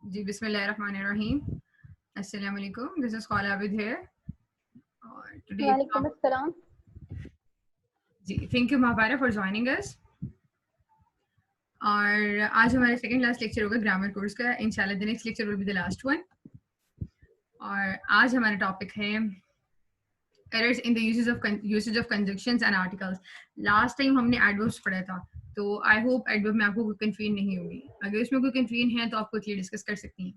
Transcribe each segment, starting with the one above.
जी बिस्मिल्लाहिर्रहमानिर्रहीम। अस्सलाम वालेकुम। This is call Abid here और टुडे वालेकुम अस्सलाम। जी thank you Mahapara for joining us. और आज हमारा सेकंड लास्ट लेक्चर होगा ग्रामर कोर्स का। इंशाल्लाह the next lecture will be the last one. और आज हमारा टॉपिक है errors in the usage of conjunctions and articles. Last time हमने एडवर्ब्स पढ़ा था, तो आई होप एडवर्ब में आपको कोई कंफ्यूजन नहीं होगी। अगर इसमें कोई कंफ्यूजन है तो आप क्विकली डिस्कस कर सकती हैं।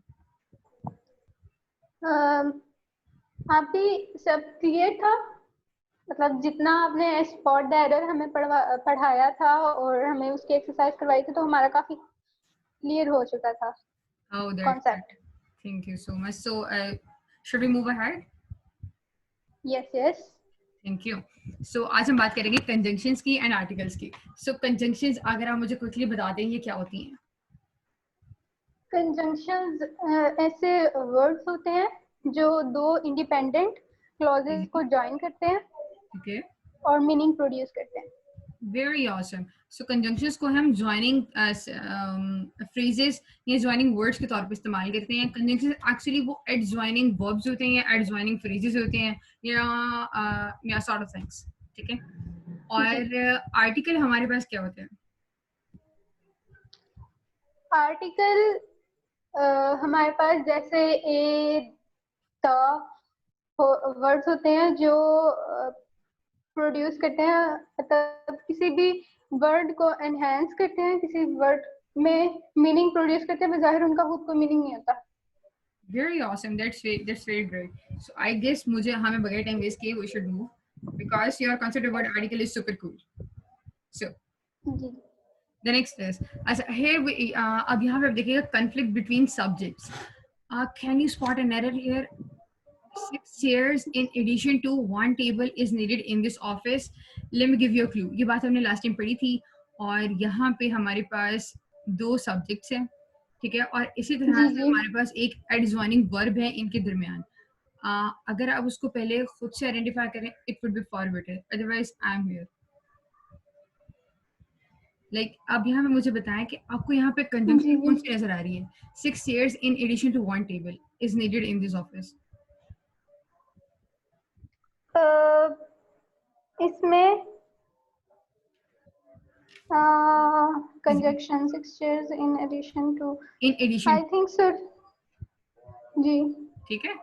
आप भी सब क्लियर था? मतलब जितना आपने स्पॉट द एरर हमें पढ़ाया था और हमें उसकी एक्सरसाइज करवाई थी, तो हमारा काफी क्लियर हो चुका था Oh, that's concept. thank you so much. So, should we move ahead? Yes yes. Thank you. So आज हम बात करेंगे कंजंक्शंस की एंड आर्टिकल्स की। सो कंजंक्शंस अगर आप मुझे क्विकली बता दें ये क्या होती हैं? कंजंक्शंस ऐसे वर्ड्स होते हैं जो दो इंडिपेंडेंट क्लॉजेस को ज्वाइन करते हैं ओके, और मीनिंग प्रोड्यूस करते हैं। Very awesome. सो कंजंक्शंस को हम ज्वाइनिंग फ्रेजेस या ज्वाइनिंग वर्ड्स के तौर पे इस्तेमाल करते हैं। कंजंक्शंस एक्चुअली वो एडज्वाइनिंग वर्ब्स होते हैं या एडज्वाइनिंग फ्रेजेस होते हैं या सॉर्ट ऑफ थिंग्स। ठीक है। जी, और आर्टिकल हमारे पास क्या होते हैं? आर्टिकल हमारे पास जैसे ए, द वर्ड्स होते हैं जो प्रोड्यूस करते हैं, मतलब किसी भी वर्ड को एनहेंस करते हैं, किसी वर्ड में मीनिंग प्रोड्यूस करते हैं, बजाहिर उनका खुद को मीनिंग नहीं होता। Very awesome. That's very great. So I guess मुझे हमें बगैर टाइम वेस्ट किए we should move because your concept about article is super cool. So जी the next is here we अब यहाँ पे आप देखिएगा conflict between subjects. Can you spot an error here? 6 chairs in addition to 1 table is needed in this office. Let me give you a clue. ये बात हमने last time पढ़ी थी और यहाँ पे हमारे पास 2 सब्जेक्ट्स हैं, ठीक है, और इसी तरह जी से जी। हमारे पास एक एडजॉइनिंग वर्ब है इनके दरमियान। अगर आप उसको पहले खुद से आइडेंटिफाई करें it would be for better, otherwise I am here. Like अब यहाँ पे मुझे बताएं कि आपको यहाँ पे जी कंजंक्शन जी। कौन सी नजर आ रही है? 6 chairs in addition to 1 table is needed in this office. इसमें conjunction 6 chairs in addition to, In addition, I think sir. जी। ठीक है।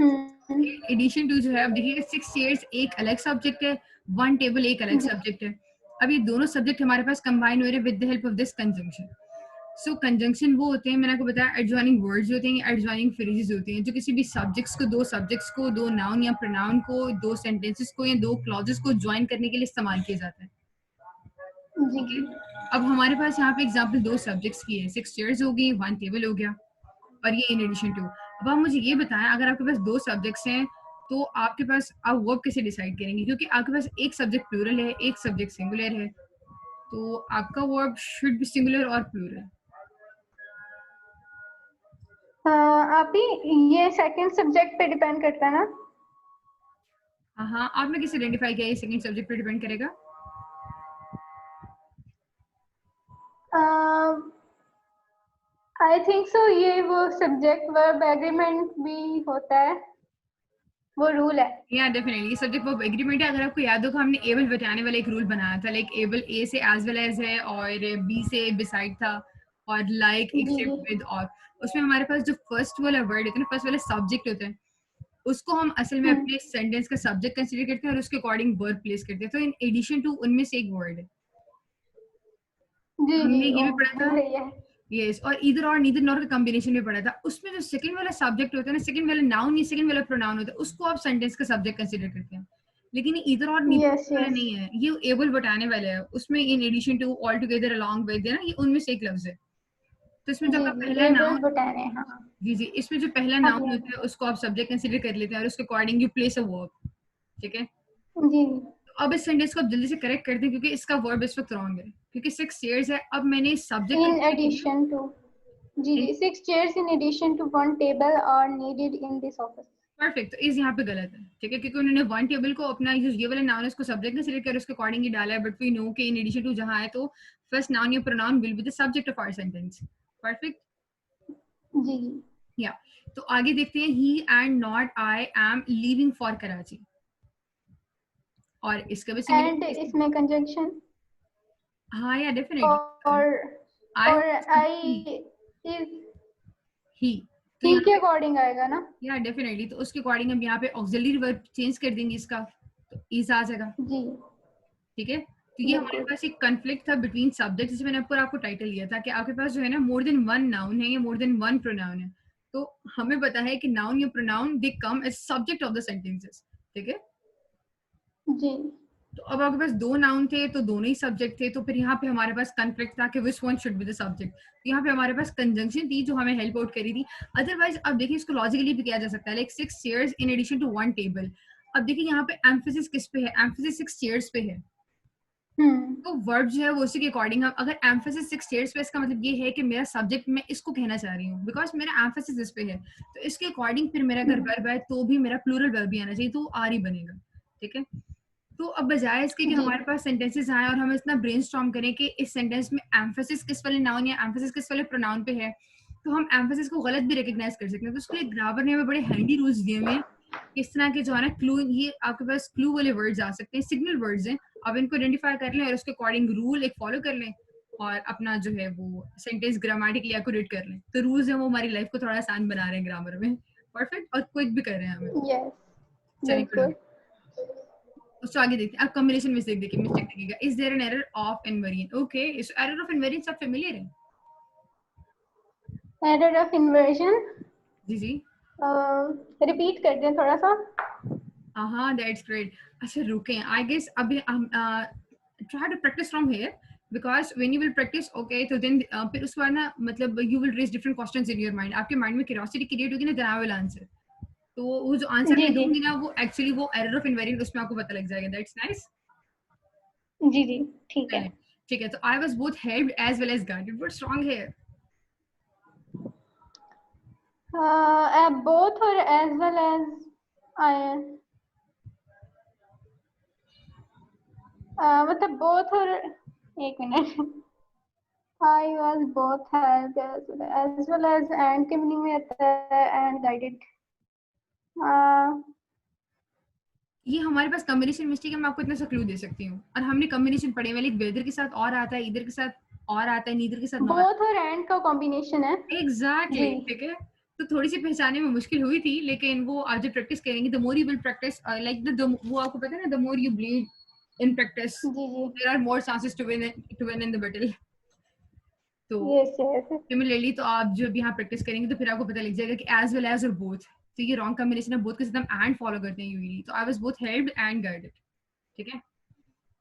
हम्म। एडिशन टू जो है, अब देखिए 6 चेयर्स एक अलग सब्जेक्ट है, 1 टेबल एक अलग जी सब्जेक्ट है। अब ये दोनों सब्जेक्ट हमारे पास कंबाइन हो रहे हैं with the help of this conjunction. So conjunction वो होते हैं, मैंने आपको बताया, एडजॉइनिंग वर्ड्स होते हैं, एडजॉइनिंग फ्रेजेस होते हैं जो किसी भी सब्जेक्ट्स को दो नाउन या प्रोनाउन को, दो सेंटेंसेस को या दो क्लॉजेस को ज्वाइन करने के लिए इस्तेमाल किया जाता है। जी ठीक जी। है। अब हमारे पास यहाँ पे एग्जाम्पल 2 सब्जेक्ट्स की है, 6 चेयर्स हो गई, 1 टेबल हो गया और ये इन एडिशन टू। अब आप मुझे ये बताएं, अगर आपके पास 2 सब्जेक्ट्स हैं तो आपके पास आप वर्ब कैसे डिसाइड करेंगे? क्योंकि आपके पास एक सब्जेक्ट प्लूरल है, एक सब्जेक्ट सिंगुलर है, तो आपका वर्ब शुड बी सिंगुलर और प्लूरल। अभी ये सेकंड सब्जेक्ट पे डिपेंड करता है ना? हाँ, आपने किसे आइडेंटिफाई किया? ये सेकंड सब्जेक्ट पे डिपेंड करेगा। आई थिंक सो ये वो सब्जेक्ट वर्ब एग्रीमेंट भी होता है, वो रूल है। या डेफिनेटली सब्जेक्ट वर्ब एग्रीमेंट है। अगर आपको याद होगा हमने एबल बताने वाला एक रूल बनाया था, लाइक एबल ए से एज वेल एज है और बी से बिसाइड था और लाइक जी जी। एक्सेप्ट विद और। उसमें हमारे पास जो फर्स्ट वाला वर्ड होता है ना, फर्स्ट वाला सब्जेक्ट होता है, उसको हम असल में अपने सेंटेंस का सब्जेक्ट कंसीडर करते हैं और उसके अकॉर्डिंग वर्ब प्लेस करते हैं। तो इन एडिशन टू उनमें से एक वर्ड है, जी जी। हमने ये ओ भी पढ़ा था। सही है। यस, और इधर और नीदर नॉर का कॉम्बिनेशन में पढ़ा था। उसमें जो सेकंड वाला सब्जेक्ट होता है ना, सेकंड वाला नाउन या सेकंड वाला प्रोनाउन होता है, उसको आप सेंटेंस का सब्जेक्ट कंसीडर करते हैं। लेकिन ये इधर और यस नीदर वाला यस। नहीं है, ये एबल बताने वाला है। उसमें in addition to, all together, along with, है ना, ये उनमें से एक लफ्ज है। तो इसमें जो जी आपका जी, पहला एबल नाउन, बताने, हाँ। जी जी, इसमें जो पहला हाँ नाउन जी हाँ होता है उसको आप सब्जेक्ट कंसीडर कर लेते हैं और उसके according you place a verb. ठीक है। जी। जी अब इस सेंटेंस को आप जल्दी से करेक्ट कर दें क्योंकि इसका वर्ब इस वक्त रॉन्ग है, क्योंकि 6 चेयर्स है। अब मैंने सब्जेक्ट इन कंसीडर किया। एडिशन टू, जी जी, 6 chairs in addition to 1 table are needed in this office. Perfect, तो इस यहाँ पे गलत है, ठीक है, क्योंकि उन्होंने 1 टेबल को अपना ये वाला नाउन है उसको सब्जेक्ट ने सिलेक्ट कर उसके अकॉर्डिंग ही डाला है। बट वी नो कि इन एडिशन टू जहाँ है तो फर्स्ट नाउन या pronoun will be the subject of our sentence. Perfect. जी। या तो आगे देखते हैं, he and not I am leaving for Karachi, और इसका भी एंड सिमिलर। इसमें कंजंक्शन, हाँ या डेफिनेटली, और आई आई इज ही, तो ही यहाँ के पे अकॉर्डिंग आएगा ना? या डेफिनेटली, तो उसके अकॉर्डिंग हम यहाँ पे ऑक्सिलरी वर्ब चेंज कर देंगे इसका, तो इज आ जाएगा। जी ठीक है, तो ये हमारे बिल्कुल। पास एक कॉन्फ्लिक्ट था बिटवीन सब्जेक्ट, जैसे मैंने आपको टाइटल दिया था कि आपके पास जो है ना मोर देन वन नाउन है या मोर देन वन प्रोनाउन है, तो हमें पता है कि नाउन या pronoun they come as subject of the sentences. ठीक है, जी तो अब आपके पास दो नाउन थे तो दोनों ही सब्जेक्ट थे, तो फिर यहाँ पे हमारे पास कॉन्फ्लिक्ट था कि which one should be the subject, तो यहाँ पे हमारे पास कंजंक्शन थी जो हमें हेल्प आउट करी थी। अदरवाइज अब देखिए इसको लॉजिकली भी किया जा सकता है, like 6 chairs in addition to one table. अब देखिए यहाँ पे एम्फेसिस किस पे है, एम्फेसिस 6 चेयर्स पे है, हम्म तो वर्ब जो है वो उसी के अकॉर्डिंग, हम अगर एम्फेसिस 6 चेयर्स पे, इसका मतलब ये है कि मेरा सब्जेक्ट मैं इसको कहना चाह रही हूँ बिकॉज मेरा एम्फेसिस इस पे है, तो इसके अकॉर्डिंग फिर मेरा अगर वर्ब है तो भी मेरा प्लूरल वर्ब भी आना चाहिए, तो आर ही बनेगा। ठीक है, तो अब बजाय इसके कि जी हमारे पास सेंटेंसेस आए और हम इतना ब्रेनस्टॉर्म करें कि इस सेंटेंस में एम्फेसिस किस वाले नाउन या एम्फेसिस किस वाले प्रोनाउन पे है, तो हम एम्फेसिस को गलत भी रिकग्नाइज कर सकते हैं, तो उसके लिए ग्रामर ने हमें बड़े हैंडी रूल्स दिए हुए हैं। किस तरह के जो है ना क्लू, ये आपके पास क्लू वाले वर्ड्स आ सकते हैं, सिग्नल वर्ड्स हैं, अब इनको आइडेंटिफाई कर लें और उसके अकॉर्डिंग रूल एक फॉलो कर लें और अपना जो है वो सेंटेंस ग्रामेटिकली एक्यूरेट कर लें, तो रूल्स है वो हमारी लाइफ को थोड़ा आसान बना रहे हैं ग्रामर में, परफेक्ट और क्विक भी कर रहे हैं हमें। यस चलिए गुड हो बिल्कुल। गया, उसको आगे देखते हैं। अब कॉम्बिनेशन मिस्टेक देखिए, मिस्टेक देखिएगा, is there an error of invariant, okay, इस एरर ऑफ इनवेरिएंट सब फेमिलियर है। एरर ऑफ इन्वर्जन, जी जी, रिपीट कर दें थोड़ा सा। हाँ दैट्स ग्रेट। अच्छा रुकें, आई गेस अभी हम try to practise from here, because when you will practise okay, तो देन फिर उसके बाद ना मतलब you will raise different questions in your mind, आपके माइंड में क्यूरियोसिटी क्रिएट होगी ना, देन आई विल आंसर, तो वो जो आंसर जी मैं जी दूंगी ना वो एक्चुअली वो एरर ऑफ इनवेरिएंट उसमें आपको पता लग जाएगा, दैट्स नाइस। जी जी ठीक है। ठीक है, तो I was both helped as well as guided, but strong है। बोथ और एज वेल एज आई, मतलब बोथ और, एक minute, I was both help as well as and के मीनिंग में आता है एंड गाइडेड। ये हमारे पास कॉम्बिनेशन मिस्टेक है, मैं आपको इतना सा क्लू दे सकती हूँ, और हमने कॉम्बिनेशन पढ़े हुए, लाइक वेदर के साथ और आता है, इधर के साथ और आता है, नीदर के साथ नॉट। बोथ और एंड का कॉम्बिनेशन है। एग्जैक्टली, जी ठीक है, तो थोड़ी सी पहचाने में मुश्किल हुई थी, लेकिन वो आज जब प्रैक्टिस करेंगे, the more you will practice, like the वो आपको पता है ना, the more you bleed in practice जी जी there are more chances to win in the battle. तो यस यस। सिमिलरली तो आप जब यहाँ प्रैक्टिस करेंगे तो फिर आपको पता लग जाएगा कि एज वेल एज और बोथ, तो ये रॉन्ग कॉम्बिनेशन है, बोथ के साथ हम एंड फॉलो करते हैं यूजुअली, तो I was both helped and guided. ठीक है,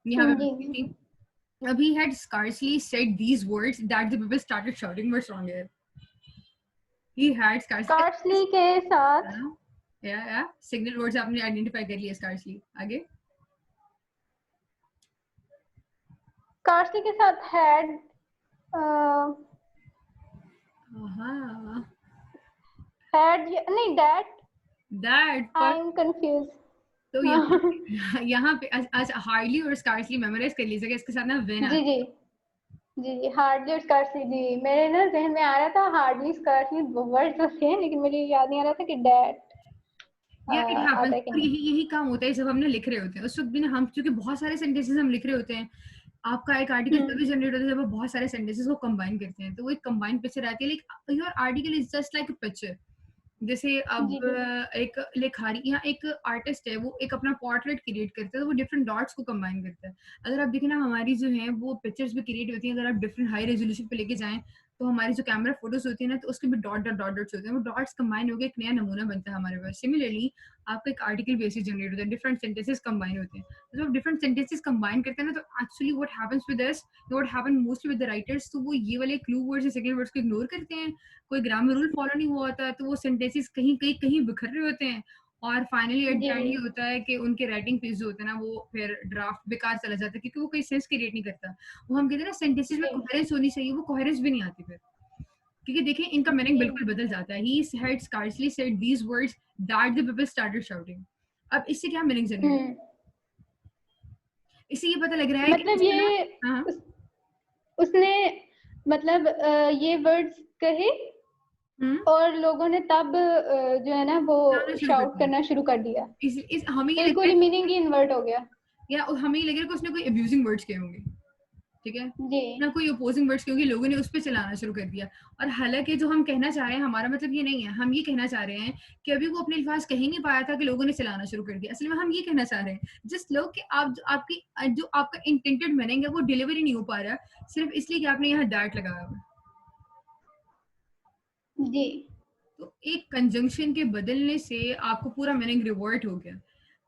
यहाँ पे जी मिस्टेक थी। He had scarcely said these words that the people started shouting what's wrong here. He had scarcely, scarcely के साथ, yeah, signal words आपने आइडेंटिफाई कर लिया, scarcely आगे। स्कार्सली के साथ हैड, हाँ, हैड नहीं डैट, that पर, आई एम कंफ्यूज। तो यहाँ पे आज हार्डली और scarcely मेमोराइज कर लीजिएगा, इसके साथ ना when जी आता जी जी जी हार्डली और स्कार्सली, जी मेरे ना जहन में आ रहा था हार्डली स्कार्सली वर्ड तो थे, लेकिन मुझे याद नहीं आ रहा था कि डैट है, या इट आता हैपेंस, है कि और नहीं। यही यही काम होता है जब हम ना लिख रहे होते हैं, उस वक्त भी ना हम, क्योंकि बहुत सारे सेंटेंसेस हम लिख रहे होते हैं, आपका एक आर्टिकल तभी जनरेट होता है जब आप बहुत सारे सेंटेंसेस को कंबाइन करते हैं, तो वो एक कंबाइंड पिक्चर आती है, like your article is just like a picture. जैसे अब जी जी एक लेखारी, यहाँ एक आर्टिस्ट है, वो एक अपना पोर्ट्रेट क्रिएट करता है, तो वो डिफरेंट डॉट्स को कंबाइन करता है। अगर आप देखें ना, हमारी जो है वो पिक्चर्स भी क्रिएट होती हैं, अगर आप डिफरेंट हाई रेजोल्यूशन पे लेके जाएं, तो हमारी जो कैमरा फोटोज होती है ना, तो उसके भी डॉट डॉट डॉट डॉट्स होते हैं, वो डॉट्स कंबाइन होकर एक नया नमूना बनता है हमारे पास। सिमिलरली आपका एक आर्टिकल बेसिस जनरेट होता है, डिफरेंट सेंटेंसेस कंबाइन होते हैं, तो जब डिफरेंट सेंटेंसेस कंबाइन करते हैं ना, तो actually what happens with us, what happen mostly with the writers, तो वो ये वाले क्लू वर्ड्स या सिग्नल वर्ड्स को इग्नोर करते हैं, कोई ग्रामर रूल फॉलो नहीं हुआ होता, तो वो सेंटेंसेस कहीं कहीं कहीं बिखर रहे होते हैं, और finally at the G and G ये होता है कि उनके राइटिंग पेज जो होता है ना, वो फिर ड्राफ्ट बेकार चला जाता है, क्योंकि वो कोई सेंस क्रिएट नहीं करता। वो हम कहते हैं ना सेंटेंसेस में जी कोहेरेंस होनी चाहिए, वो कोहेरेंस भी नहीं आती फिर, क्योंकि देखिए इनका मीनिंग जी बिल्कुल बदल जाता है। He had scarcely said these words that the people started shouting. अब इससे क्या मीनिंग जनरेट, हम्म इससे ये पता लग रहा है कि मतलब इसको ना, ये हाँ उसने मतलब ये वर्ड्स कहे, और लोगों ने तब जो है ना वो चलाना शुरू कर शाउट दिया। करना शुरू कर दिया, हमें ये लगता बिल्कुल है मीनिंग ही इन्वर्ट हो गया। या हमें ये लग रहा है कि उसने कोई अब्यूजिंग वर्ड्स किए होंगे, ठीक है, जी ना कोई अपोजिंग वर्ड्स, क्योंकि लोगों ने उस पर चलाना शुरू कर दिया। और हालांकि जो हम कहना चाह रहे हैं, हमारा मतलब ये नहीं है, हम ये कहना चाह रहे हैं कि अभी वो अपने अल्फाज कह ही नहीं पाया था कि लोगों ने चलाना शुरू कर दिया। असल में हम ये कहना चाह रहे हैं जिस लोग कि आप जो आपका इंटेंटेड मीनिंग है वो डिलीवर ही नहीं हो पा रहा, सिर्फ इसलिए कि आपने यहाँ डार्ट लगाया हुआ। जी तो एक कंजंक्शन के बदलने से आपको पूरा मीनिंग रिवर्ट हो गया।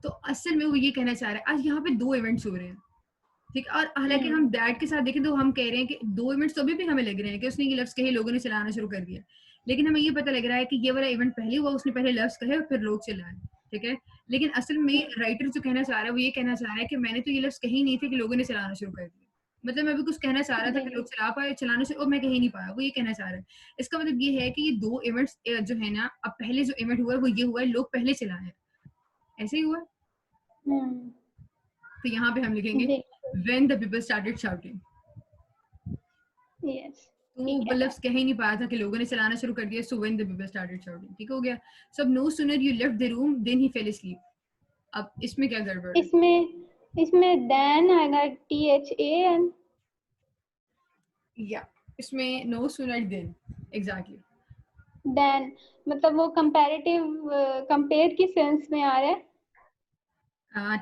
तो असल में वो ये कहना चाह रहा है, आज यहाँ पे दो इवेंट्स हो रहे हैं, ठीक है, और हालांकि हम दैट के साथ देखें तो हम कह रहे हैं कि दो इवेंट्स तो अभी भी हमें लग रहे हैं कि उसने ये लफ्ज कहे, लोगों ने चलाना शुरू कर दिया, लेकिन हमें ये पता लग रहा है कि ये वाला इवेंट पहले हुआ, उसने पहले लफ्ज कहे और फिर लोग चलाए, ठीक है। लेकिन असल में राइटर जो कहना चाह रहा है वो ये कहना चाह रहा है कि मैंने तो ये लफ्ज कहे ही नहीं थे कि लोगों ने चलाना शुरू कर दिया, मतलब मैं भी कुछ कहना चाह रहा था जी कि जी लोग चला पाए, चलाना शुरू, और मैं कह ही नहीं पाया, वो ये कहना चाह रहा है। इसका मतलब ये है कि ये दो इवेंट्स जो है ना, अब पहले जो इवेंट हुआ है वो ये हुआ है, लोग पहले चलाए, ऐसे ही हुआ। हम्म तो यहाँ पे हम लिखेंगे जी when the people started shouting। Yes तो वो ठीक है। लफ्ज कह ही नहीं पाया था कि लोगों ने चलाना शुरू कर दिया, so when the people started shouting, ठीक हो गया। सो अब no sooner you left the room then he fell asleep। अब इसमें क्या गड़बड़ है? इसमें देन आएगा, THAN। या इसमें no sooner than, exactly. Than मतलब वो कंपैरेटिव, कंपेयर की सेंस में आ रहा है।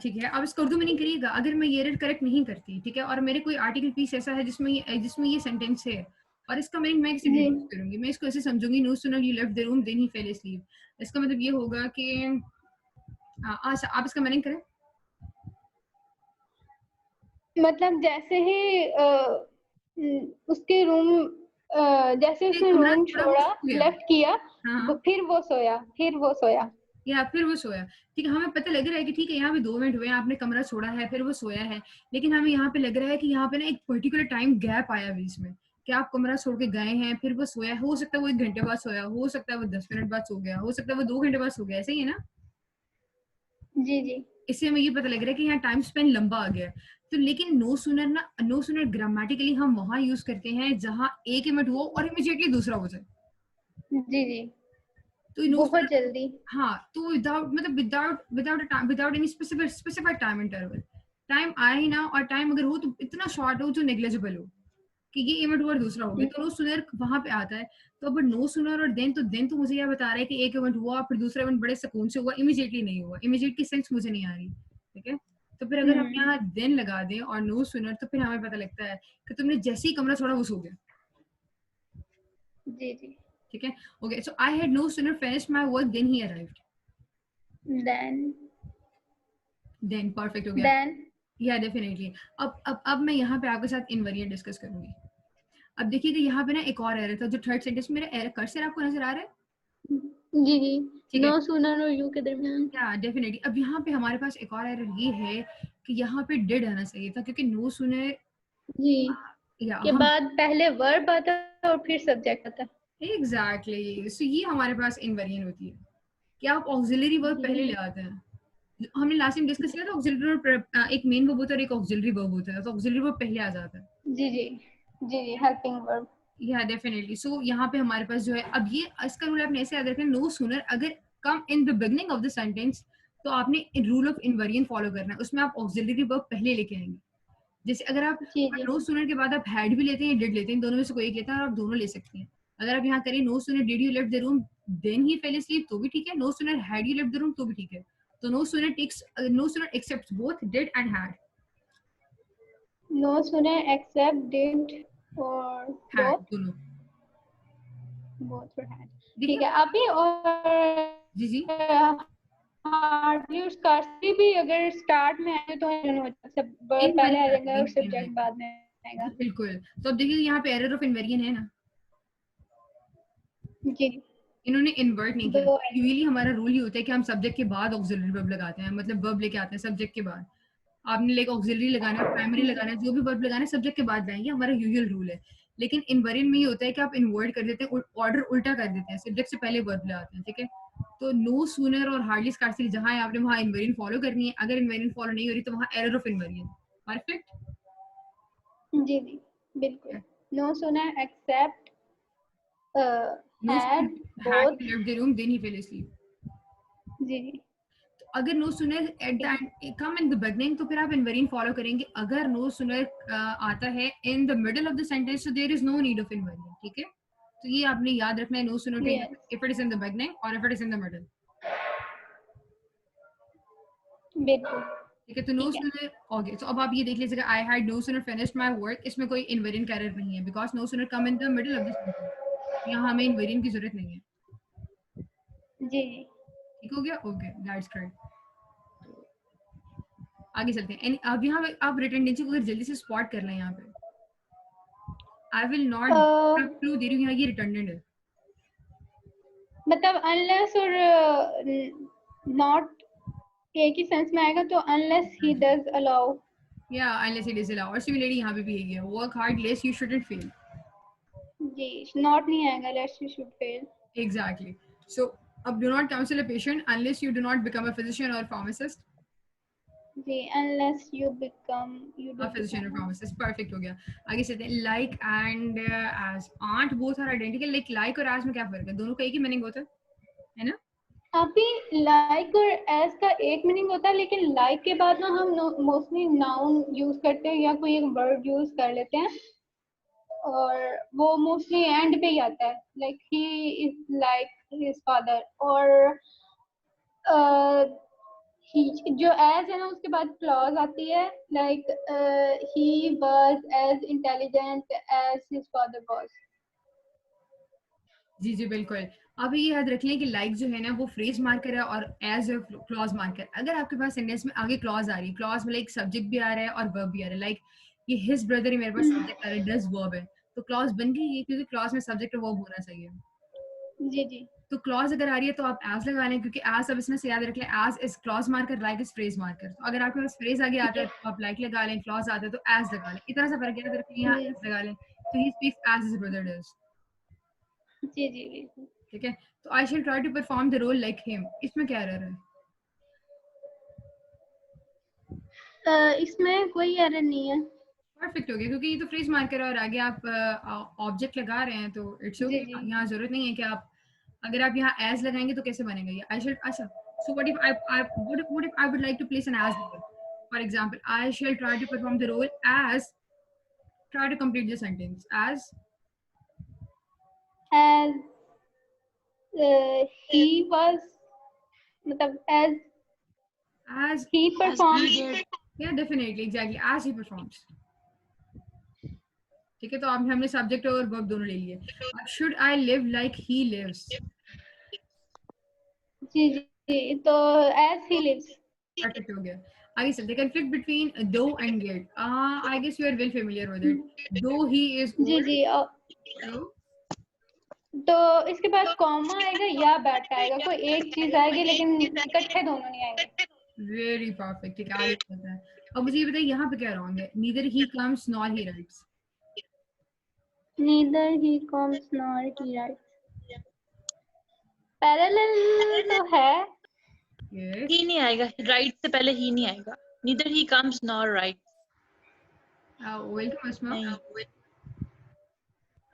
ठीक है, अब इसको उर्दू में नहीं करिएगा, अगर मैं ये एरर करेक्ट नहीं करती, ठीक है, और मेरे कोई आर्टिकल पीस ऐसा है जिसमें ये सेंटेंस है और इसका मीनिंग मैं कैसे जी डिड्यूस करूंगी, मैं इसको ऐसे समझूंगी no sooner you left the room then he fell asleep। इसका मतलब ये होगा कि अच्छा आप इसका मीनिंग करें। मतलब जैसे ही उसके रूम, जैसे एक उसने कमरा रूम छोड़ा वो छोड़ा, सो गया। लेफ्ट किया, हाँ हाँ। फिर वो सोया। या फिर वो सोया, ठीक है, हमें पता लग रहा है कि ठीक है यहाँ पे 2 मिनट हुए हैं, आपने कमरा छोड़ा है, फिर वो सोया है, लेकिन हमें यहाँ पे लग रहा है कि यहाँ पे ना एक पर्टिकुलर टाइम गैप आया बीच में, कि आप कमरा छोड़ के गए हैं, फिर वो सोया, हो सकता है वो 1 घंटे बाद सोया, हो सकता है वो 10 मिनट बाद सो गया, हो सकता है वो 2 घंटे बाद सो गया, ऐसे ही है ना। जी जी इससे हमें ये पता लग रहा है कि यहाँ टाइम स्पेन लंबा आ गया है। तो लेकिन नो सुनर ग्रामेटिकली हम वहां यूज करते हैं जहां एक इवेंट हुआ और इमीडिएटली दूसरा हो जाए। जी जी, तो नो बहुत जल्दी। हाँ, तो विदाउट मतलब without any specified time interval, time आए ही ना, और टाइम अगर हो तो इतना शॉर्ट हो जो नेग्लेजिबल हो कि ये इवेंट हुआ और दूसरा हो गया, तो नो सूनर वहां पे आता है। तो अब नो सूनर और देन तो मुझे यह बता रहा है कि एक इवेंट हुआ फिर दूसरा इवेंट बड़े सुकून से हुआ, इमीडिएटली नहीं हुआ, इमीडिएट की सेंस मुझे नहीं आ रही, ठीक है। तो फिर अगर हम हम्म यहाँ देन लगा दें और नो सूनर, तो फिर हमें पता लगता है कि तुमने जैसे ही कमरा छोड़ा वो सो गया, जी जी। ठीक है। Okay, so I had no sooner finished my work than he arrived. Then then perfect हो गया। देन या डेफिनेटली। अब मैं यहाँ पे आपके साथ इनवेरिएंट डिस्कस करूंगी। अब देखिएगा यहाँ पे ना एक और एरर था, जो थर्ड सेंटेंस मेरा एरर कर्सर आपको नजर आ रहा है, जी जी, ठीक है। नो सूनर और यू के दरमियान। या डेफिनेटली, अब यहाँ पे हमारे पास एक और एरर ये है कि यहाँ पे डिड आना चाहिए था, क्योंकि नो सुने जी, या के हम बाद पहले वर्ब आता है और फिर सब्जेक्ट आता है। एग्जैक्टली, सो ये हमारे पास इनवेरिएंट होती है कि आप ऑक्सिलरी वर्ब जी पहले ले आते हैं। हमने लास्ट टाइम डिस्कस किया था ऑक्सिलरी वर्ब, एक मेन वर्ब होता है और एक ऑक्सिलरी वर्ब होता है, तो ऑक्सिलरी वर्ब पहले आ जाता है। जी जी जी जी, हेल्पिंग वर्ब। या डेफिनेटली, सो यहाँ पे हमारे पास जो है, अब ये इसका रूल आपने ऐसे याद रखना, नो सूनर अगर come in the beginning of the sentence, तो आपने रूल ऑफ इनवेरिएंट फॉलो करना है, उसमें आप ऑक्सिलरी वर्ब पहले लेके आएंगे। जैसे अगर आप जी जी नो सूनर के बाद आप हैड भी लेते हैं, डिड लेते हैं, दोनों में से कोई एक लेते हैं, और आप दोनों ले सकते हैं। अगर आप यहाँ करें no sooner did you left the room then he fell asleep, तो भी ठीक है, no sooner had you left the room, तो भी ठीक है। तो no sooner accepts both did and no sooner accept did और हैड बोथ, दोनों। बोथ और हैड। देखिए ठीक है, अभी और जी जी, हार्डली और स्कार्सली भी अगर स्टार्ट में आए तो सब वर्ब पहले आ जाएगा और इनवेरिएंट सब्जेक्ट आएगा बाद में आएगा। बिल्कुल। तो अब देखिए यहाँ पे एरर ऑफ इन्वेरिएंट है ना, जी, इन्होंने इन्वर्ट नहीं दो किया। यूजुअली हमारा रूल ही होता है कि हम सब्जेक्ट के बाद ऑक्सिलरी वर्ब लगाते हैं, मतलब वर्ब लेके आते हैं सब्जेक्ट के बाद। आपने लाइक ऑक्सिलरी लगाना है, प्राइमरी लगाना है, जो भी वर्ब लगाना है सब्जेक्ट के बाद लाएंगे, हमारा यूजुअल रूल है। लेकिन इन्वेरिएंट में ये होता है कि आप इन्वर्ट कर देते हैं, ऑर्डर उल्टा कर देते हैं, सब्जेक्ट से पहले वर्ब लगाते हैं, ठीक है। तो नो सूनर और हार्डली स्कार्सली जहां है आपने वहां इन्वेरिएंट फॉलो करनी है, अगर इन्वेरिएंट फॉलो नहीं हो रही तो वहां एरर ऑफ इन्वेरिएंट। परफेक्ट। जी जी, बिल्कुल। No sooner accept No had sooner had both. he left the room then he fell asleep. जी जी अगर no sooner at the end come in the beginning तो फिर आप inversion follow करेंगे. अगर no sooner आता है in the middle of the sentence so there is no need of inversion. ठीक है, तो ये आपने याद रखना है. No sooner to yes if it is in the beginning or if it is in the middle. बिल्कुल ठीक है, तो no ठीक है. sooner okay. तो अब आप ये देख लीजिएगा I had no sooner finished my work. इसमें कोई invariant error नहीं है because no sooner come in the middle of the sentence. यहाँ हमें invariant की जरूरत नहीं है. जी जी ठीक हो गया. Okay, that's great. आगे चलते हैं. अब यहाँ पे आप रिटेंडेंसी को अगर जल्दी से स्पॉट कर लें यहाँ पे. आई विल नॉट क्लू दे रही हूँ यहाँ, ये रिटर्डेंट है. मतलब unless और not एक ही सेंस में आएगा तो unless he does allow. या अनलेस इट इज अलाउ. और सिमिलरली यहाँ पे भी है work hard lest you shouldn't fail. जी not नहीं आएगा lest you should fail. Exactly. So अब do not counsel a patient unless you do not become a physician और फार्मासिस्ट. जी unless you do फिजिशियन और become. फार्मासिस्ट. परफेक्ट हो गया. आगे चलते हैं. Like and as aunt both are identical. Like और एज में क्या फर्क है? दोनों का एक ही मीनिंग होता है ना? अभी लाइक और एज का एक मीनिंग होता है लेकिन लाइक के बाद ना हम मोस्टली नाउन यूज करते हैं या कोई एक वर्ड यूज कर लेते हैं और वो मोस्टली एंड पे ही आता है. Like he is like his father. और जो एज है ना उसके बाद क्लॉज आती है. Like he was as intelligent as his father was. जी जी बिल्कुल. अब ये याद रख लें कि लाइक जो है ना वो फ्रेज मार्कर है और एज क्लॉज मार्कर. अगर आपके पास सेंटेंस में आगे क्लॉज आ रही है, क्लॉज में लाइक सब्जेक्ट भी आ रहा है और वर्ब भी आ रहा है. लाइक ये हिज ब्रदर ही मेरे पास सब्जेक्ट आ रहा है, डज वर्ब है, तो क्लॉज बन गई है क्योंकि क्लॉज में सब्जेक्ट और वर्ब होना चाहिए. जी जी तो क्लॉज अगर आ रही है तो आप एज लगा लें क्योंकि एज अब इसमें से याद रख लें as is clause marker, like is phrase marker. तो अगर आपके पास फ्रेज आगे आता है तो आप लाइक लगा लें, क्लॉज आता है तो एज लगा लें. इतना सा फर्क है. अगर यहाँ जी एज लगा लें तो he speaks as his brother does. जी जी बिल्कुल. ठीक है, तो I shall try to perform the role like him. इसमें क्या एरर है? इसमें कोई एरर नहीं है. परफेक्ट हो गया क्योंकि ये तो फ्रेज मार्कर है और आगे आप ऑब्जेक्ट लगा रहे हैं तो इट्स जी ओके. जी यहाँ जरूरत नहीं है कि आप अगर आप यहाँ एज लगाएंगे तो कैसे बनेगा ये? I shall. अच्छा, so what if I would like to place an as there. For example I shall try to perform the role as. Try to complete the sentence as. as he was मतलब as he performed. या definitely exactly as he performs. ठीक है, तो अब हमने subject और verb दोनों ले लिए. अब should I live like he lives. जी जी तो as he lives. परफेक्ट हो गया. आगे चलते. conflict between though and yet. I guess you are well familiar with it. Though he is ji old. Ji So, तो इसके बाद कॉमा आएगा या बैठ आएगा. कोई एक चीज आएगी लेकिन इकट्ठे दोनों नहीं आएंगे. very perfect. ठीक है, आगे चलते हैं. अब मुझे ये बताइए यहाँ पे क्या रॉन्ग है? neither he comes nor he writes. neither he comes nor he writes. Parallel तो है. Yes. ही नहीं आएगा. राइट से पहले ही नहीं आएगा. neither he comes nor writes. Welcome Asma. नहीं.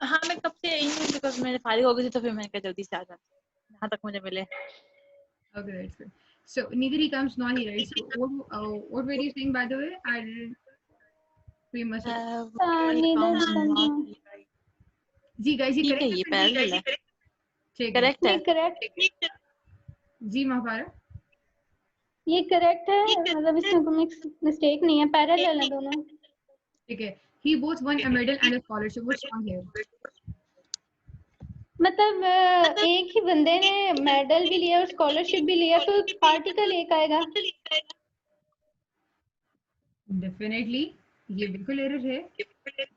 हाँ मैं कब से आई हूँ बिकॉज मैंने फारिग हो गई थी तो फिर मैंने कहा जल्दी से आ जाती यहाँ तक मुझे मिले. Okay, that's good. So neither he comes nor he writes. So what were you saying by the way? I didn't. We must. neither he comes nor. Ji guys ये ठीक है. correct ये पैरेलल है. ठीक है. करेक्ट है. नहीं correct. जी महापारा. ये करेक्ट है. मतलब इसमें कोई मिस्टेक नहीं है. पैरेलल है दोनों. ठीक है. He both won a medal and a scholarship. What's wrong here? मतलब एक ही बंदे ने मेडल भी लिया और स्कॉलरशिप भी लिया तो आर्टिकल एक आएगा. डेफिनेटली ये बिल्कुल एरर है.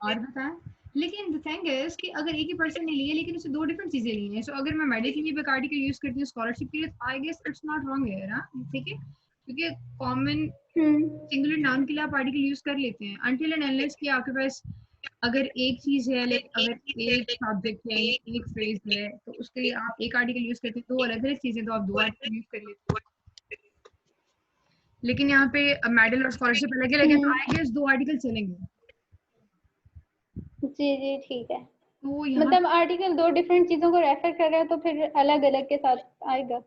और बताएं. लेकिन द थिंग इज कि अगर एक ही पर्सन ने लिया लेकिन उससे दो डिफरेंट चीजें ली हैं. सो अगर मैं मेडल के लिए भी आर्टिकल यूज करती हूँ स्कॉलरशिप के लिए, I guess it's not wrong here. हां ठीक है, क्योंकि कॉमन सिंगुलर नाउन के लिए आप आर्टिकल यूज कर लेते हैं अनटिल एंड अनलेस कि आपके पास अगर एक चीज है, लाइक अगर एक सब्जेक्ट है, एक फ्रेज है, तो उसके लिए आप एक आर्टिकल यूज करते हैं. दो अलग अलग चीजें तो आप दो आर्टिकल यूज कर लेते हैं. लेकिन यहाँ पे मेडल और स्कॉलरशिप अलग अलग है तो आई गेस दो आर्टिकल चलेंगे. जी जी ठीक है. तो यहाँ मतलब आर्टिकल दो डिफरेंट चीजों को रेफर कर रहा है तो फिर अलग अलग के साथ आएगा।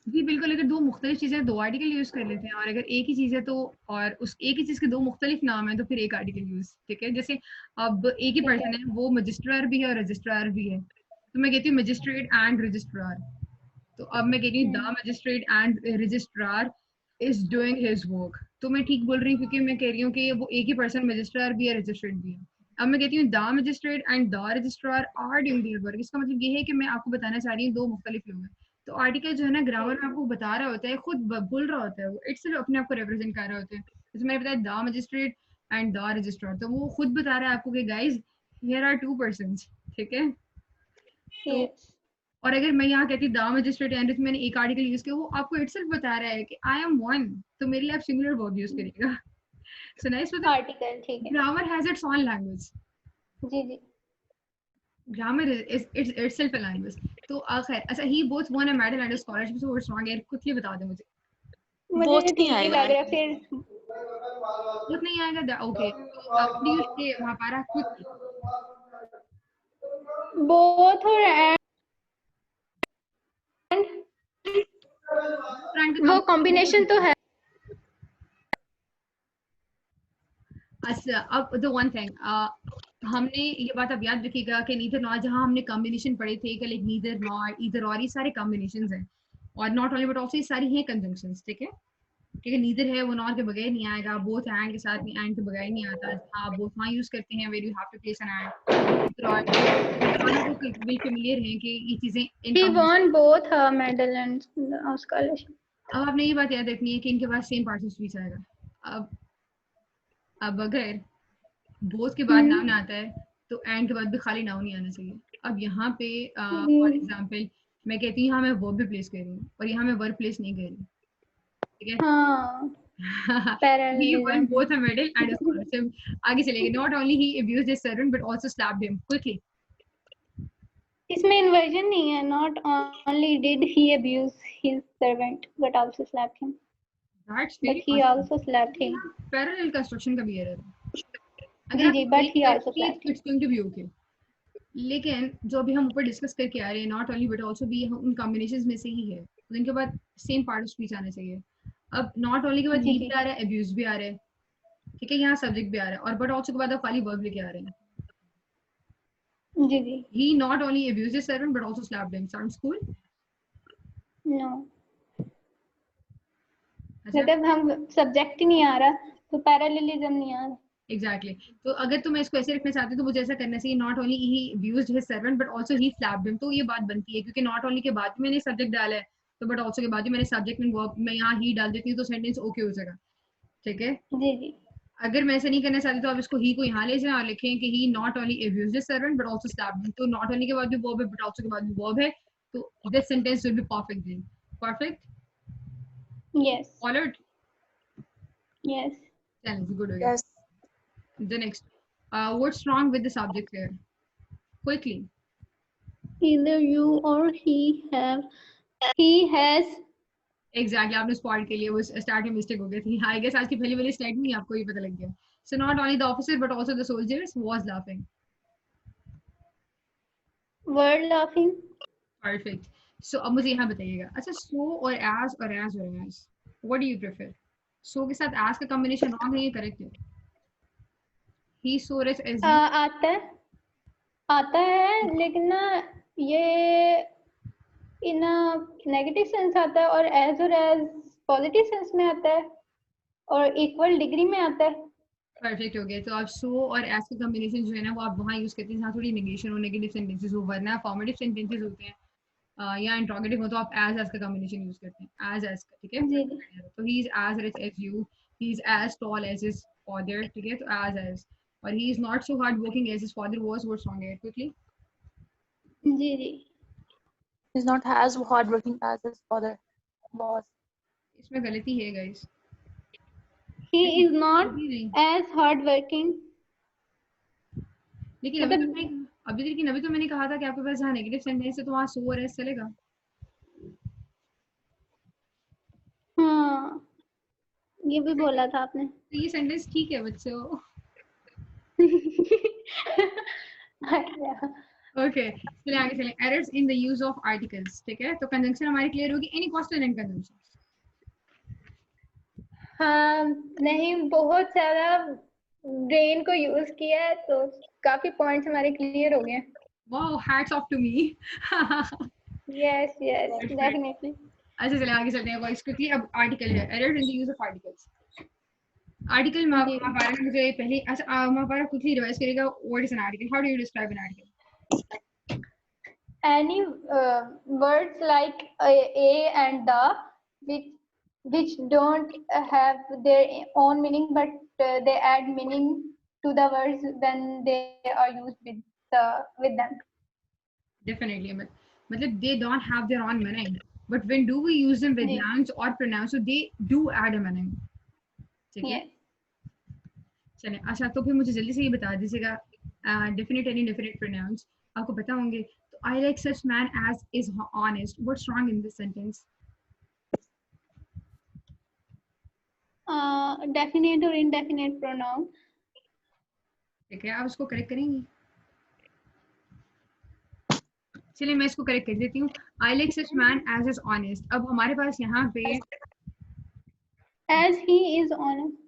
जी बिल्कुल, अगर दो मुख्तलिफ चीज़ें दो आर्टिकल यूज़ कर लेते हैं, और अगर एक ही चीज़ है तो, और उस एक ही चीज़ के दो मुख्तलिफ नाम है तो फिर एक आर्टिकल यूज़, ठीक है। जैसे अब एक ही ठीक है। पर्सन है, वो मजिस्ट्रार भी है और रजिस्ट्रार भी है, तो मैं कहती हूँ मजिस्ट्रेट एंड रजिस्ट्रार। तो अब मैं कहती हूँ the magistrate and registrar is doing his work, तो मैं ठीक बोल रही हूँ क्योंकि मैं कह रही हूँ कि वो एक ही पर्सन मजिस्ट्रार भी है, रजिस्ट्रेट भी है। अब मैं कहती हूँ the magistrate and the registrar or doing their work, इसका मतलब ये है कि मैं आपको बताना चाह रही हूँ दो मुख्तलिफ लोग हैं। तो आर्टिकल जो है ना, ग्रामर में आपको बता रहा होता है, खुद बोल रहा होता है, वो इट्स अपने आप को रिप्रेजेंट कर रहा होता है। जैसे मैंने बताया the magistrate and the registrar, तो वो खुद बता रहा है आपको कि guys here are two persons, ठीक है। तो Yes. और अगर मैं यहाँ कहती द मजिस्ट्रेट एंड मैंने एक आर्टिकल यूज किया, वो आपको इटसेल्फ बता रहा है कि आई एम वन, तो मेरे लिए आप सिंगुलर वर्ब यूज करिएगा। सो नाइस, मतलब आर्टिकल ठीक है। Grammar has its own language, जी जी। grammar is it's itself a language. तो खैर, अच्छा, he both won a medal and a scholarship, so what's wrong यार, quickly बता दे मुझे। मुझे बोथ नहीं ठीक ही आएगा लग रहा है फिर। बोथ नहीं आएगा, ओके, तो what do you say वहाँ पर quickly? बोथ और एंड Frank वो कॉम्बिनेशन तो है। अच्छा, अब द वन थिंग, हमने ये बात अब याद रखिएगा कि नीदर नॉट, जहाँ हमने कॉम्बिनेशन पढ़े थे कि लाइक नीदर नॉट, ईदर और, ये सारे कॉम्बिनेशंस हैं, और नॉट ओनली बट ऑल्सो ये सारी हैं कंजंक्शंस, ठीक है। ठीक है, नीदर है वो नॉर के बगैर नहीं आएगा, बोथ एंड के साथ नहीं, एंड के बगैर नहीं आता। हाँ, बोथ वहाँ यूज करते हैं where you have to place an and, तो बिल फेमिलियर हैं कि ये चीजें in He combination. won both her medal and scholarship. अब आपने ये बात याद रखनी है कि इनके पास सेम पार्ट ऑफ स्पीच आएगा। अब अगर बोथ के बाद नाउन आता है तो एंड के बाद भी खाली नाउन नहीं आना चाहिए। अब यहाँ पे फॉर एग्जांपल मैं कहती हूँ यहाँ मैं वर्ब भी प्लेस कर रही हूँ और यहाँ मैं वर्ब प्लेस नहीं कर रही, ठीक है। हाँ, He won parallelism. both a medal and a scholarship. आगे चलेंगे, not only he abused his servant but also slapped him quickly. इसमें इन्वर्जन नहीं है। Not only did he abuse his servant, but also slapped him. That's But very he awesome. also slapped him. Parallel construction का भी error है। अगर जी आप जी, but he also करेंगे slapped him. it's going to be okay. लेकिन जो अभी हम ऊपर डिस्कस करके आ रहे हैं, नॉट ओनली बट ऑल्सो भी उन कॉम्बिनेशंस में से ही है, तो इनके बाद सेम पार्ट ऑफ स्पीच आना चाहिए। अब नॉट ओनली के बाद जी ही जी भी आ रहा है, अब्यूज भी आ रहा है, ठीक है, यहाँ सब्जेक्ट भी आ रहा है, और बट ऑल्सो के बाद आप खाली वर्ब लेके आ रहे हैं। जी जी। He not only abused his servant but also slapped him. Sounds cool? No. अच्छा, मतलब हम सब्जेक्ट ही नहीं आ रहा तो पैरेललिज्म नहीं आ रहा। एग्जैक्टली तो अगर तुम इसको ऐसे रखना चाहते हो तो मुझे ऐसा करना चाहिए, not only he abused his servant but also he slapped him, तो ये बात बनती है क्योंकि नॉट ओनली के बाद भी मैंने सब्जेक्ट डाला है, तो बट ऑल्सो के बाद भी मैंने सब्जेक्ट एंड वर्ब, मैं यहाँ ही डाल देती हूँ तो सेंटेंस ओके हो जाएगा, ठीक है। जी जी। अगर मैं ऐसा नहीं करना चाहती तो आप इसको ही को यहाँ ले जाएं और लिखें कि he not only abused his servant but also slapped him, तो नॉट ओनली के बाद भी वर्ब है बट ऑल्सो के बाद भी वर्ब है, तो this sentence will be perfect then. Perfect, Yes. Followed, Yes. चलिए गुड हो गया। Yes The next, what's wrong with the subject here? Quickly. Either you or he have. He has. Exactly, आपने spot के लिए वो start में mistake हो गई थी। I guess आज की पहली वाली slide में ही आपको ये पता लग गया। So not only the officer but also the soldiers was laughing. Word laughing. Perfect. So अब मुझे यहाँ बताइएगा, अच्छा so और as और as, what do you prefer? So के साथ as का combination wrong है, ये correct है? He saw us as you. आता है लेकिन ना ये इन नेगेटिव सेंस आता है और एज पॉजिटिव सेंस में आता है और इक्वल डिग्री में आता है। परफेक्ट हो गया, तो आप सो और एज का कॉम्बिनेशन जो है ना वो आप वहाँ यूज करते हैं जहाँ थोड़ी नेगेशन हो, नेगेटिव सेंटेंसेस हो, वरना फॉर्मेटिव सेंटेंसेस होते हैं या इंट्रोगेटिव हो तो आप एज का कॉम्बिनेशन यूज करते हैं, एज का, ठीक है। जी जी तो he is as rich as you, he is as tall as his father, ठीक है, तो एज, और he is not so hard working as his father was, what's wrong here quickly. जी जी। Is not as hard working as his father was. इसमें गलती है guys, he is not नहीं, एज हार्ड वर्किंग। लेकिन अभी तो मैंने कहा था कि आपके पास जहाँ नेगेटिव सेंटेंस है तो वहाँ सो और एज चलेगा। हाँ, ये भी बोला था आपने। तो ये सेंटेंस ठीक है बच्चों। ओके चलिए आगे चलें. Errors in the use of articles. ठीक है, तो कंजंक्शन हमारी क्लियर होगी. Any question in conjunction? हाँ नहीं, बहुत सारा ब्रेन को यूज किया है तो काफी पॉइंट्स हमारे क्लियर हो गए. Wow, hats off to me. Yes yes definitely. अच्छा चलिए आगे चलते हैं. Voice quickly. अब आर्टिकल है. Errors in the use of articles. Article जी. महापारा ने मुझे पहले अच्छा महापारा क्विकली रिवाइज करेगा. What is an article? How do you describe an article? Any words like a and the, which don't have their own meaning, but they add meaning to the words when they are used with them. Definitely. मतलब they don't have their own meaning, but when do we use them with जी. nouns or pronouns, so they do add a meaning. ठीक है. Yes. चलिए अच्छा, तो फिर मुझे जल्दी से ये बता दीजिएगा definite and indefinite pronouns आपको पता होंगे. तो I like such man as is honest. What's wrong in this sentence? Definite or indefinite pronoun. ठीक है, आप इसको करेक्ट करेंगी? चलिए मैं इसको करेक्ट कर देती हूँ. I like such man as is honest. अब हमारे पास यहाँ पे As he is honest.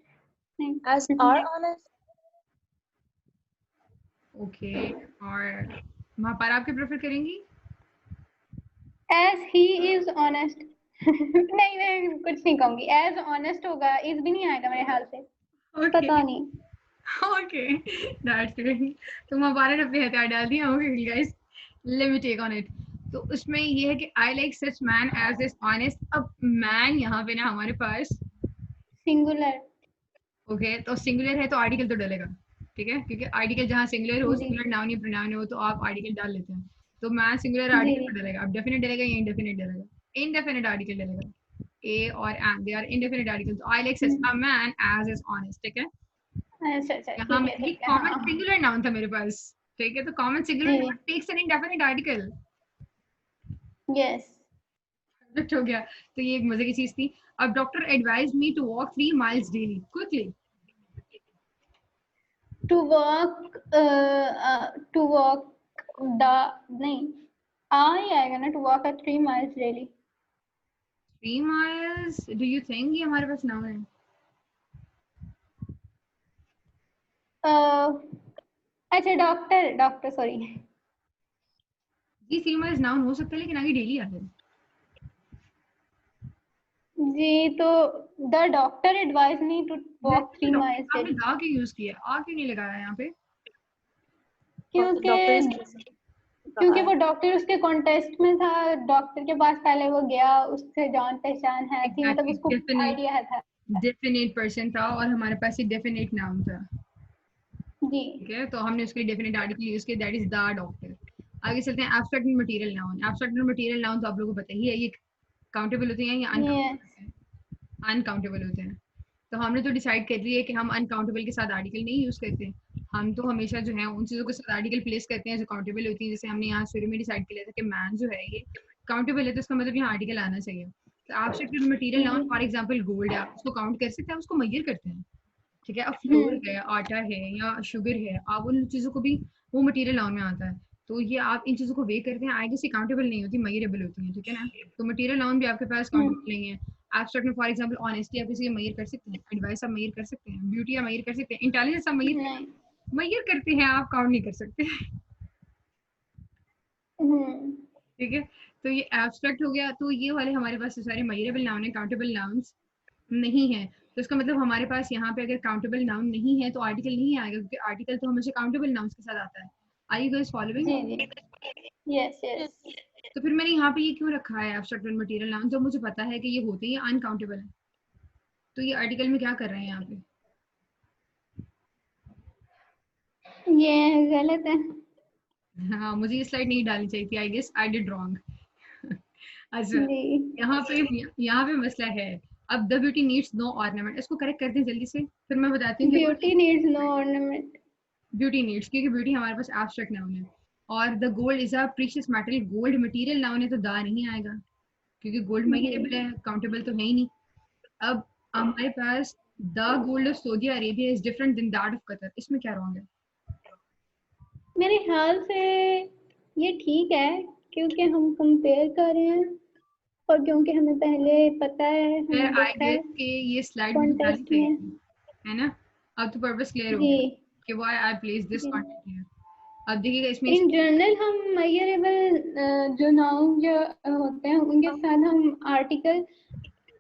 नहीं. As are honest. ओके, और महापारा आपके प्रेफर करेंगी? As he is honest. नहीं, मैं कुछ नहीं कहूंगी. As honest होगा, is भी नहीं आएगा मेरे ख्याल से. पता नहीं. Okay that's great. तो महापारा ने अपने हथियार डाल दिए. Okay guys, let me take on it. तो उसमें ये है कि I like such man as is honest. अब मैन यहाँ पे ना हमारे पास Singular. ओके, तो सिंगुलर है तो आर्टिकल तो डलेगा. ठीक है, क्योंकि आर्टिकल जहाँ सिंगुलर हो, जी. सिंगुलर नाउन या प्रोनाउन हो, तो आप आर्टिकल डाल लेते हैं. तो मैन सिंगुलर जी. आर्टिकल तो डलेगा. अब डेफिनेट डलेगा या इंडेफिनेट डलेगा? इंडेफिनेट आर्टिकल डलेगा. ए और an they are indefinite article. तो I like such a man as is honest. ठीक है, अच्छा अच्छा यहाँ ठीक है ये ठीक है. कॉमन हाँ सिंगुलर नाउन था मेरे पास. ठीक है, तो कॉमन सिंगुलर जी. Takes an indefinite article. Yes. Perfect हो गया. तो ये एक मजे की चीज थी. अब doctor advise me to walk 3 miles daily. Quickly. To walk the नहीं ही आएगा ना. To walk at 3 miles daily. 3 miles, do you think ये हमारे पास नाउन है? अच्छा डॉक्टर सॉरी. जी 3 miles नाउन हो सकता है, लेकिन आगे डेली आता है. जी तो the doctor advised me to walk 3 miles आपने daily. दा क्यों यूज किया? आ क्यों नहीं लगाया यहाँ पे? क्योंकि वो डॉक्टर उसके कॉन्टेस्ट में था. डॉक्टर के पास पहले वो गया, उससे जान पहचान है थी. मतलब उसको आइडिया था. डेफिनेट पर्सन था और हमारे पास ये डेफिनेट नाउन था. जी. ठीक है, तो हमने उसके लिए डेफिनेट आर्टिकल यूज किया, दैट इज द डॉक्टर. आगे चलते हैं. Abstract and material noun. Abstract and material noun तो आप लोगों को पता ही है, ये काउंटेबल होते हैं या अनकाउंटेबल होते हैं. तो हमने तो डिसाइड कर लिया है कि हम अनकाउंटेबल के साथ आर्टिकल नहीं यूज करते. हम तो हमेशा जो है उन चीजों के साथ आर्टिकल प्लेस करते हैं जो काउंटेबल होती है. जैसे हमने यहाँ शुरू में डिसाइड कर लिया था कि मैन जो है ये काउंटेबल है, तो इसका मतलब यहाँ आर्टिकल आना चाहिए. तो abstract material noun for example gold है, आप उसको काउंट कर सकते हैं, उसको मेजर करते हैं. ठीक है, अब फ्लोर है, आटा है या शुगर है, आप उन चीजों को भी वो मटेरियल नाउन में आता है. तो ये आप इन चीजों को वे करते हैं, आई गेस ये काउंटेबल नहीं होती, मेजरेबल होती है. ठीक है ना, तो मटेरियल नाउन भी आपके पास काउंटेबल नहीं है. एब्स्ट्रैक्ट में फॉर एग्जांपल ऑनेस्टी आप किसी को मेजर कर सकते हैं, एडवाइस आप मेजर कर सकते हैं, ब्यूटी आप मेजर कर सकते हैं, इंटेलिजेंस आप मेजर करते हैं, आप काउंट नहीं कर सकते. ठीक है, तो ये एब्स्ट्रैक्ट हो गया. तो ये वाले हमारे पास सारे मेजरेबल नाउन है, काउंटेबल नाउन्स नहीं है. तो इसका मतलब हमारे पास यहाँ पे अगर काउंटेबल नाउन नहीं है तो आर्टिकल नहीं आएगा, क्योंकि आर्टिकल तो हमेशा काउंटेबल नाउन्स के साथ आता है. Are you guys following? जी जी. Yes yes. तो फिर मैंने यहाँ पे ये क्यों रखा है एब्स्ट्रैक्ट एंड मटेरियल नाउन, जब मुझे पता है कि ये होते हैं अनकाउंटेबल है. तो ये आर्टिकल में क्या कर रहे हैं यहाँ पे? ये गलत है. हाँ, मुझे ये स्लाइड नहीं डालनी चाहिए थी. I guess I did wrong. अच्छा, जी. यहाँ पे मसला है. अब the beauty needs no ornament, इसको करेक्ट करते हैं जल्दी से, फिर मैं बताती हूँ. Beauty needs no ornament. Beauty needs, क्योंकि ब्यूटी हमारे पास एब्स्ट्रैक्ट नाउन है. और the gold is a precious metal, gold material noun है, तो दा नहीं आएगा क्योंकि गोल्ड मेजरेबल है, काउंटेबल तो है ही नहीं. अब हमारे पास the gold of Saudi Arabia is different than that of Qatar. इसमें क्या रॉन्ग है? मेरे ख्याल से ये ठीक है क्योंकि हम कंपेयर कर रहे हैं और क्योंकि हमें पहले पता है, हमने आई देखा है गेस कि ये स्लाइड भी बनानी कॉन्टेस्ट चाहिए में। थी, है ना? अब तो पर्पस क्लियर हो जी गया कि व्हाई आई प्लेस दिस जी। Content here. अब देखिएगा इसमें इन जनरल हम मेजरेबल जो नाउन जो होते हैं उनके साथ हम आर्टिकल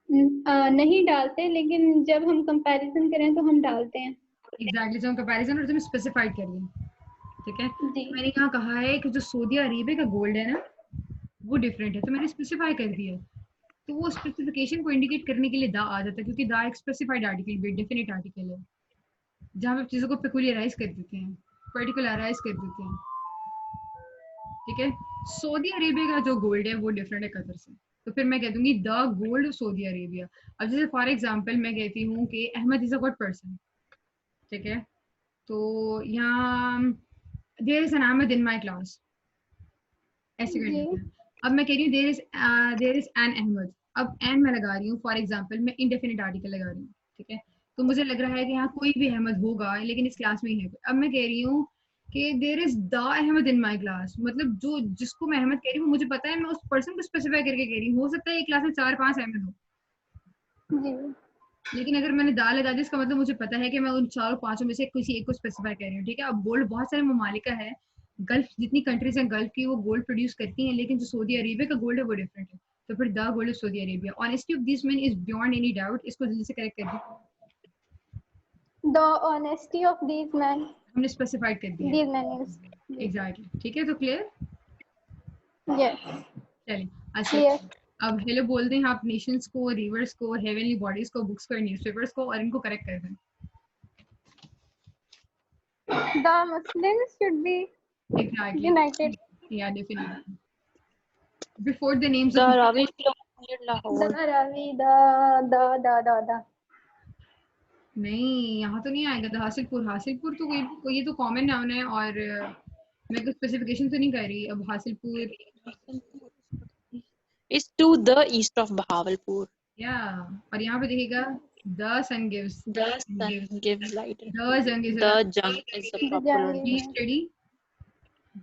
नहीं डालते, लेकिन जब हम कंपैरिजन करें तो हम डालते हैं। एग्जैक्टली जो कंपैरिजन और तुम स्पेसिफाइड कर दिया, ठीक है? जी तो मैंने यहाँ कहा है कि जो सऊदी अरेबिया का गोल्ड है ना वो डिफरेंट है, तो मैंने स्पेसिफाई कर दिया है। तो वो स्पेसिफिकेशन को इंडिकेट करने के लिए दा आ जाता है, क्योंकि दा एक स्पेसिफाइड आर्टिकल भी डेफिनेट आर्टिकल है, जहाँ पे चीज़ों को पेकुलियराइज कर देते हैं, पर्टिकुलराइज कर देते हैं, ठीक है? सऊदी अरेबिया का जो गोल्ड है वो डिफरेंट है कतर से, तो फिर मैं कह दूंगी द गोल्ड सऊदी अरेबिया। अब जैसे फॉर एग्जांपल मैं कहती हूँ कि Ahmad is a good person, ठीक है? तो यहाँ there is an Ahmad in my class, ऐसे कर जी देते हैं। अब मैं कह रही हूँ देयर इज एन अहमद, अब एन मैं लगा रही हूँ, फॉर एग्जांपल मैं इंडेफिनिट आर्टिकल लगा रही हूँ, ठीक है? तो मुझे लग रहा है कि यहाँ कोई भी अहमद होगा लेकिन इस क्लास में ही है। अब मैं कह रही हूँ कि there is the Ahmad in my class, मतलब जो जिसको मैं अहमद कह रही हूँ मुझे पता है, मैं उस पर्सन को स्पेसिफाई करके कह रही हूँ। हो सकता है एक क्लास में 4-5 अहमद हो, जी लेकिन अगर मैंने दा लगा दी इसका मतलब मुझे पता है कि मैं उन चारों पांचों में से किसी एक को स्पेसिफाई कर रही हूँ, ठीक है? अब गोल्ड बहुत सारे ममालिक का है, गल्फ जितनी कंट्रीज हैं गल्फ की वो गोल्ड प्रोड्यूस करती हैं, लेकिन जो सऊदी अरेबिया का गोल्ड है वो डिफरेंट है। तो फिर the gold of Saudi Arabia, honesty of this man is beyond any doubt, इसको जल्दी से करेक्ट कर दी, द ऑनेस्टी ऑफ हमने स्पेसिफाइड कर दिया है। These man is. जी एग्जैक्टली, ठीक है? तो क्लियर? यस चलिए अच्छा, क्लियर। अब हेलो बोल दें आप नेशंस को, रिवर्स को, हेवनली बॉडीज को, बुक्स को, न्यूज़पेपर्स को, और इनको करेक्ट कर दें। The Muslims should be exactly, united. या definitely before the names The of, Ravi Film near the Lahore. Ravi the नहीं यहाँ तो नहीं आएगा था। हासिलपुर, हासिलपुर तो ये तो कॉमन नाउन है, और मैं कुछ स्पेसिफिकेशन तो नहीं कर रही। अब Hasilpur, It's to the east of Bahawalpur. या, और यहाँ पे देखिएगा the sun gives, The sun gives light. The Jang is The jung is the the popular Jang please name. Study.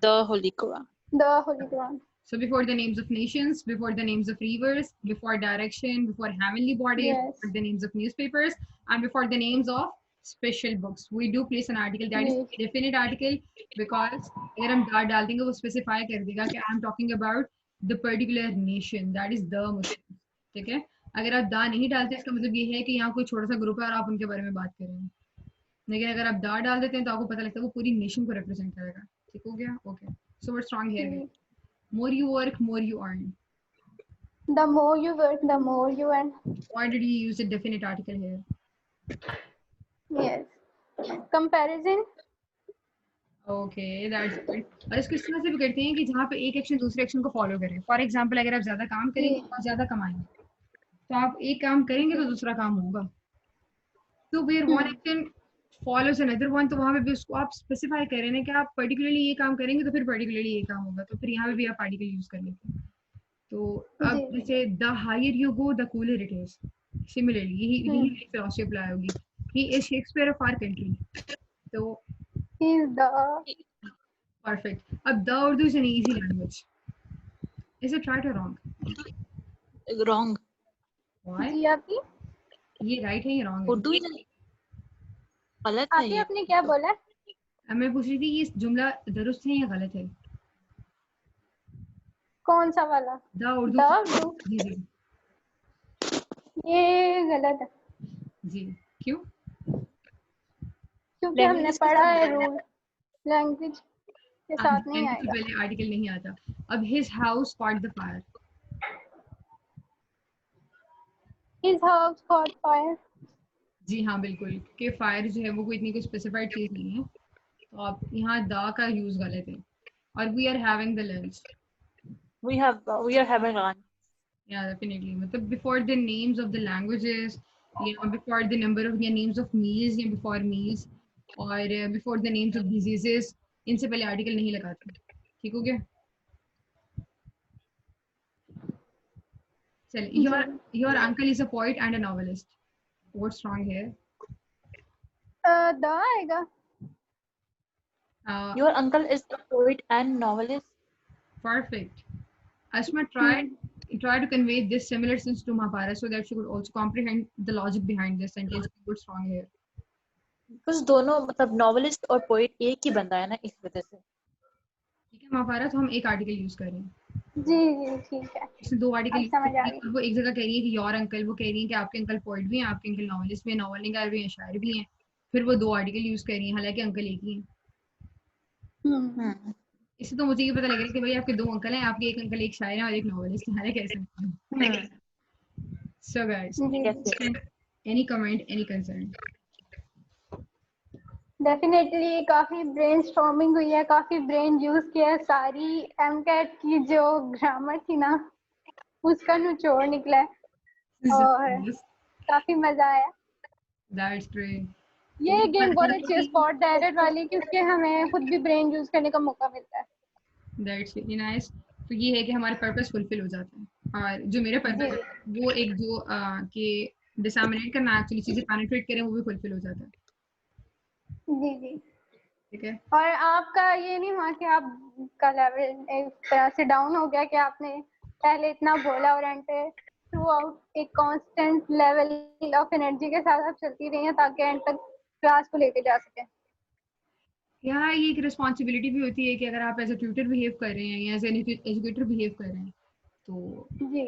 The Holy Quran. The holy Quran. So before the names of nations, before the names of rivers, before direction, before heavenly bodies, yes before the names of newspapers, and before the names of special books, we do place an article that is जी a definite article, because अगर हम डाल डाल देंगे वो specify कर देगा कि I am talking about the particular nation, that is the Muslims, ठीक है? अगर आप दा नहीं डालते इसका मतलब ये है कि यहाँ कोई छोटा सा ग्रुप है और आप उनके बारे में बात कर रहे हैं, लेकिन अगर आप दा डाल देते हैं तो आपको पता लगता है वो पूरी नेशन को रिप्रेजेंट करेगा। ठीक हो गया? Okay, so words strong here, more you work more you earn. The more you work the more you earn. Why did you use a definite article here? Yes comparison. Okay, that's good. और इसको इस तरह से भी करते हैं कि जहाँ पे एक एक्शन दूसरे एक्शन को फॉलो करे। फॉर एग्जाम्पल अगर आप ज्यादा काम करेंगे तो आप ज्यादा कमाएंगे, तो आप एक काम करेंगे तो दूसरा काम होगा। तो where one action follows another one, तो वहाँ पे भी उसको आप स्पेसिफाई कर रहे हैं कि आप पर्टिकुलरली ये काम करेंगे तो फिर पर्टिकुलरली ये काम होगा, तो फिर यहाँ पे भी आप आर्टिकल यूज कर लेते हैं। तो अब जी जैसे the higher you go the cooler it is, similarly यही फिलॉसफी अप्लाई होगी। He is Shakespeare of our country, तो इज द। परफेक्ट। अब the Urdu is an easy language, is it right और रॉन्ग? Wrong. व्हाई? जी आपकी ये right है या रॉन्ग है? Urdu is गलत है आपकी ये आपने क्या तो। बोला? अब मैं पूछ रही थी ये जुमला दुरुस्त है या गलत है? कौन सा वाला? The Urdu, the Urdu. जी जी ये गलत है जी, क्यों? क्योंकि हमने Language पढ़ा है रूल, लैंग्वेज के साथ नहीं लैंग्वेज से आएगा। पहले आर्टिकल नहीं आता। अब his house caught the fire, his house caught fire. जी हाँ बिल्कुल, कि फायर जो है वो कोई इतनी कोई स्पेसिफाइड चीज नहीं है, तो आप यहाँ दा का यूज गलत है। और we are having the lunch, we are having lunch. या डेफिनेटली, मतलब before the names of the languages, या बिफोर द नंबर ऑफ या नेम्स ऑफ मील्स, या बिफोर मील्स, और before the names of diseases, इनसे पहले आर्टिकल नहीं लगाते। ठीक हो गया? चलिए, your uncle is a poet and a novelist, what's wrong here? The आएगा। Your uncle is a poet and novelist. Perfect. Asma try to convey this similar sense to Mahabharata so that she could also comprehend the logic behind this sentence. Good strong here. Because दोनों मतलब novelist और poet एक ही बंदा है ना, इस वजह से. ठीक है महाभारत हम एक आर्टिकल यूज कर रहे हैं. जी जी ठीक है, इसमें 2 आर्टिकल अब यूज समझ कर आ रही है गई। और वो एक जगह कह रही है कि योर अंकल, वो कह रही है कि आपके अंकल पोइट भी हैं, आपके अंकल नॉवेलिस्ट भी हैं, नॉवल निगार भी हैं, शायर भी हैं. फिर वो 2 आर्टिकल यूज कर रही हैं, हालांकि अंकल एक ही हैं. हम्म इससे तो मुझे ये पता लग रहा है कि भाई आपके 2 अंकल हैं, आपके एक अंकल एक शायर है और एक नॉवेलिस्ट है. हालांकि ऐसा नहीं है. So guys, जी any comment, any concern? Definitely काफी ब्रेनस्टॉर्मिंग हुई है, काफी ब्रेन यूज किया है, सारी एमकेट की जो ग्रामर थी ना उसका निचोड़ निकला है और काफी मजा आया। That's great. ये गेम बहुत अच्छी है स्पॉट डायरेक्ट वाली, क्योंकि हमें खुद भी ब्रेन यूज करने का मौका मिलता है। That's really nice. तो ये है कि हमारे पर्पस फुलफिल हो जाता है और जो मेरे पर्पस है वो एक जो कि डिसैमिनेट करना, एक्चुअली चीजें पेनिट्रेट करें, वो भी फुलफिल हो जाता है. जी जी ठीक है. और आपका ये नहीं हुआ कि आपका लेवल एक तरह से डाउन हो गया कि आपने पहले इतना बोला और एंड पे थ्रू आउट एक कांस्टेंट लेवल ऑफ एनर्जी के साथ आप चलती रही हैं ताकि एंड तक क्लास को लेके जा सकें। यहाँ ये एक रिस्पॉन्सिबिलिटी भी होती है कि अगर आप एज ए ट्यूटर बिहेव कर रहे हैं या एज एजुकेटर बिहेव कर रहे हैं तो जी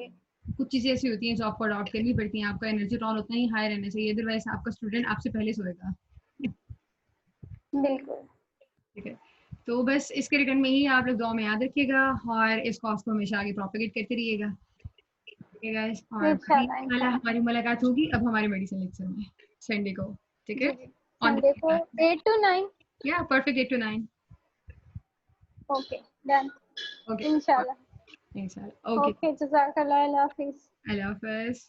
कुछ चीज़ें ऐसी होती हैं जो आपको अडॉप्ट करनी पड़ती हैं. आपका एनर्जी टॉन उतना ही हाई रहना चाहिए, अदरवाइज आपका स्टूडेंट आपसे पहले सोएगा. बिल्कुल। ठीक है. तो बस इसके रिटर्न में ही आप लोग दुआ में याद रखिएगा और इस कॉज को हमेशा आगे प्रोपेगेट करते रहिएगा. ठीक है गाइस, और इंशाल्लाह इंशाल्लाह हमारी मुलाकात होगी अब हमारे मेडिसिन लेक्चर में संडे को. ठीक है. जी संडे को 8 to 9। या perfect 8 to 9. Okay done okay इंशाल्लाह। इंशाल्लाह. ओके. ओके जज़ाकल्लाह, अल्लाह हाफिज़। अल्लाह हाफिज़.